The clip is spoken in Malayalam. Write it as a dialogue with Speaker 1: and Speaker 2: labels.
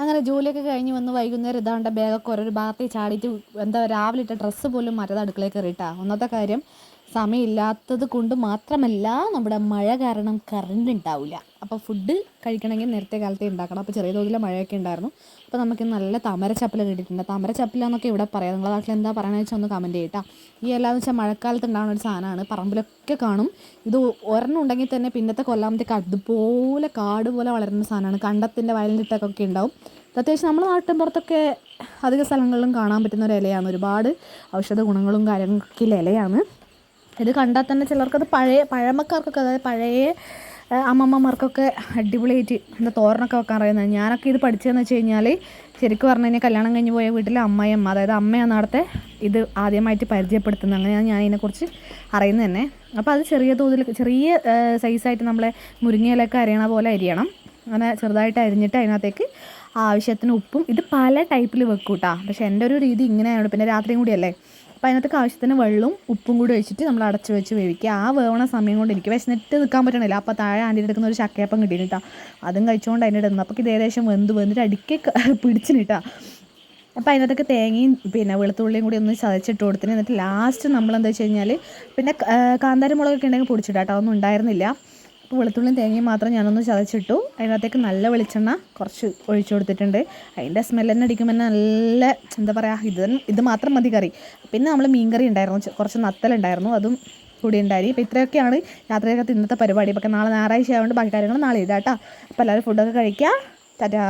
Speaker 1: അങ്ങനെ ജോലിയൊക്കെ കഴിഞ്ഞ് വന്ന് വൈകുന്നേരം ഇതാണ്ട ബാഗൊക്കെ ഓരോ ഭാഗത്തേക്ക് ചാടിയിട്ട് എന്താ രാവിലെ ഇട്ട ഡ്രസ്സ് പോലും മാറ്റാതെ അടുക്കളയിൽ കയറിയിട്ടാ. ഒന്നാമത്തെ കാര്യം സമയമില്ലാത്തത് കൊണ്ട് മാത്രമല്ല, നമ്മുടെ മഴ കാരണം കറണ്ട് ഉണ്ടാവില്ല. അപ്പോൾ ഫുഡ് കഴിക്കണമെങ്കിൽ നേരത്തെ കാലത്തെ ഉണ്ടാക്കണം. അപ്പോൾ ചെറിയ തോതിൽ മഴയൊക്കെ ഉണ്ടായിരുന്നു. അപ്പോൾ നമുക്ക് നല്ല താമരച്ചപ്പില കിട്ടിയിട്ടുണ്ട്. താമരച്ചപ്പില എന്നൊക്കെ ഇവിടെ പറയാം. നിങ്ങളുടെ നാട്ടിൽ എന്താ പറയുന്നത് വെച്ചാൽ ഒന്ന് കമൻറ്റ് ചെയ്യട്ടോ. ഈ എല്ലാന്ന് വെച്ചാൽ മഴക്കാലത്ത് ഉണ്ടാകുന്ന ഒരു സാധനമാണ്. പറമ്പിലൊക്കെ കാണും. ഇത് ഒരെണ്ണം ഉണ്ടെങ്കിൽ തന്നെ പിന്നത്തെ കൊല്ലാമത്തേക്ക് അതുപോലെ കാട് പോലെ വളരുന്ന സാധനമാണ്. കണ്ടത്തിൻ്റെ വയലിലിട്ടൊക്കെ ഉണ്ടാവും. അത്യാവശ്യം നമ്മുടെ നാട്ടിൻ പുറത്തൊക്കെ അധിക സ്ഥലങ്ങളിലും കാണാൻ പറ്റുന്ന ഒരു ഇലയാണ്. ഒരുപാട് ഔഷധ ഗുണങ്ങളും കാര്യങ്ങളൊക്കെ ഇലയാണ്. ഇത് കണ്ടാൽ തന്നെ ചിലർക്കത് പഴമക്കാർക്കൊക്കെ, അതായത് പഴയ അമ്മമ്മമാർക്കൊക്കെ അടിപൊളിയായിട്ട് എന്താ തോരനൊക്കെ വെക്കാൻ അറിയുന്നത്. ഞാനൊക്കെ ഇത് പഠിച്ചതെന്ന് വെച്ച് കഴിഞ്ഞാൽ ശരിക്കും പറഞ്ഞു കഴിഞ്ഞാൽ കല്യാണം കഴിഞ്ഞ് പോയ വീട്ടിലെ അമ്മയമ്മ, അതായത് അമ്മയാണ് നടത്തെ ഇത് ആദ്യമായിട്ട് പരിചയപ്പെടുത്തുന്നത്. അങ്ങനെയാണ് ഞാൻ ഇതിനെക്കുറിച്ച് അറിയുന്നത് തന്നെ. അപ്പോൾ അത് ചെറിയ തോതിൽ ചെറിയ സൈസായിട്ട് നമ്മളെ മുരിങ്ങയിലൊക്കെ അരിയണ പോലെ അരിയണം. അങ്ങനെ ചെറുതായിട്ട് അരിഞ്ഞിട്ട് അതിനകത്തേക്ക് ആവശ്യത്തിന് ഉപ്പും, ഇത് പല ടൈപ്പിൽ വെക്കും കേട്ടോ. പക്ഷേ എൻ്റെ ഒരു രീതി ഇങ്ങനെയാണ്. പിന്നെ രാത്രിയും കൂടിയല്ലേ, അപ്പോൾ അതിനകത്തേക്ക് ആവശ്യത്തിന് വെള്ളവും ഉപ്പും കൂടി വെച്ചിട്ട് നമ്മൾ അടച്ച് വെച്ച് വേവിക്കുക. ആ വേവണ സമയം കൊണ്ട് എനിക്ക് വിശന്നിട്ട് നിൽക്കാൻ പറ്റണില്ല. അപ്പോൾ താഴെ ആൻറ്റി എടുക്കുന്ന ഒരു ചക്കയപ്പം കിട്ടിയിട്ടാ, അതും കഴിച്ചുകൊണ്ട് അതിൻ്റെ ഇടുന്നു. അപ്പോൾ ഇത് ഏകദേശം വന്നിട്ട് അടിക്ക് പിടിച്ചിട്ടാ. അപ്പോൾ അതിനകത്തൊക്കെ തേങ്ങയും പിന്നെ വെളുത്തുള്ളിയും കൂടി ഒന്ന് ചതച്ചിട്ട് കൊടുത്തിന്. എന്നിട്ട് ലാസ്റ്റ് നമ്മളെന്താ വെച്ച് കഴിഞ്ഞാൽ പിന്നെ കാന്താരി മുളകൊക്കെ ഉണ്ടെങ്കിൽ പൊടിച്ചിട്ടാട്ടോ, അതൊന്നും ഉണ്ടായിരുന്നില്ല. അപ്പോൾ വെളുത്തുള്ളിയും തേങ്ങയും മാത്രം ഞാനൊന്ന് ചതച്ചിട്ടു. അതിനകത്തേക്ക് നല്ല വെളിച്ചെണ്ണ കുറച്ച് ഒഴിച്ചു കൊടുത്തിട്ടുണ്ട്. അതിൻ്റെ സ്മെല്ല് തന്നെ അടിക്കുമ്പോൾ നല്ല എന്താ പറയുക, ഇത് മാത്രം മതി കറി. പിന്നെ നമ്മൾ മീൻ കറി ഉണ്ടായിരുന്നു, കുറച്ച് നത്തലുണ്ടായിരുന്നു, അതും കൂടി ഉണ്ടായി. അപ്പോൾ ഇത്രയൊക്കെയാണ് രാത്രിയൊക്കെ ഇന്നത്തെ പരിപാടി. അപ്പോൾ നാളെ ഞായറാഴ്ച ആയതുകൊണ്ട് ബാക്കി കാര്യങ്ങൾ നാളെ ഇടാം കേട്ടോ. അപ്പോൾ എല്ലാവരും ഫുഡൊക്കെ കഴിക്കുക. ടാറ്റാ.